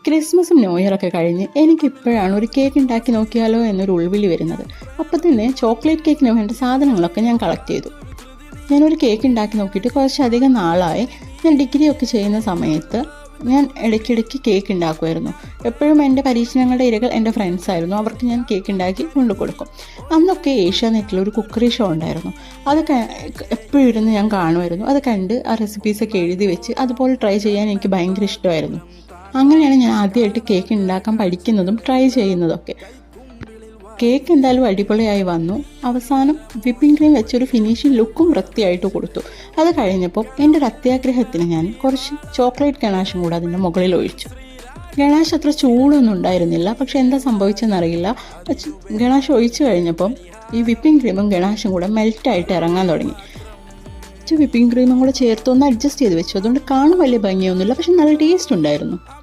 ക്രിസ്മസും ന്യൂ ഇയറൊക്കെ കഴിഞ്ഞ് എനിക്കിപ്പോഴാണ് ഒരു കേക്ക് ഉണ്ടാക്കി നോക്കിയാലോ എന്നൊരു ഉൾവിളി വരുന്നത്. അപ്പം തന്നെ ചോക്ലേറ്റ് കേക്കിന് വേണ്ട സാധനങ്ങളൊക്കെ ഞാൻ കളക്ട് ചെയ്തു. ഞാനൊരു കേക്ക് ഉണ്ടാക്കി നോക്കിയിട്ട് കുറച്ചധികം നാളായി. ഞാൻ ഡിഗ്രി ഒക്കെ ചെയ്യുന്ന സമയത്ത് ഞാൻ ഇടയ്ക്കിടയ്ക്ക് കേക്ക് ഉണ്ടാക്കുമായിരുന്നു. എപ്പോഴും എൻ്റെ പരീക്ഷണങ്ങളുടെ ഇരകൾ എൻ്റെ ഫ്രണ്ട്സ് ആയിരുന്നു. അവർക്ക് ഞാൻ കേക്ക് ഉണ്ടാക്കി കൊണ്ടു കൊടുക്കും. അന്നൊക്കെ ഏഷ്യാനെറ്റിൽ ഒരു കുക്കറി ഷോ ഉണ്ടായിരുന്നു. അത് എപ്പോഴും ഇരുന്ന് ഞാൻ കാണുമായിരുന്നു. അത് കണ്ട് ആ റെസിപ്പീസൊക്കെ എഴുതി വെച്ച് അതുപോലെ ട്രൈ ചെയ്യാൻ എനിക്ക് ഭയങ്കര ഇഷ്ടമായിരുന്നു. അങ്ങനെയാണ് ഞാൻ ആദ്യമായിട്ട് കേക്ക് ഉണ്ടാക്കാൻ പഠിക്കുന്നതും ട്രൈ ചെയ്യുന്നതൊക്കെ. കേക്ക് എന്തായാലും അടിപൊളിയായി വന്നു. അവസാനം വിപ്പിംഗ് ക്രീം വെച്ചൊരു ഫിനിഷിംഗ് ലുക്കും വൃത്തിയായിട്ട് കൊടുത്തു. അത് കഴിഞ്ഞപ്പോൾ എൻ്റെ ഒരു അത്യാഗ്രഹത്തിന് ഞാൻ കുറച്ച് ചോക്ലേറ്റ് ഗണാഷും കൂടെ അതിൻ്റെ മുകളിൽ ഒഴിച്ചു. ഗണാഷ് അത്ര ചൂടൊന്നും ഉണ്ടായിരുന്നില്ല. പക്ഷെ എന്താ സംഭവിച്ചെന്നറിയില്ല. ഗണാഷ് ഒഴിച്ചു കഴിഞ്ഞപ്പം ഈ വിപ്പിംഗ് ക്രീമും ഗണാഷും കൂടെ മെൽറ്റായിട്ട് ഇറങ്ങാൻ തുടങ്ങി. വിപ്പിംഗ് ക്രീമും കൂടെ ചേർത്തൊന്ന് അഡ്ജസ്റ്റ് ചെയ്ത് വെച്ചു. അതുകൊണ്ട് കാണാൻ വലിയ ഭംഗിയൊന്നുമില്ല, പക്ഷെ നല്ല ടേസ്റ്റ് ഉണ്ടായിരുന്നു.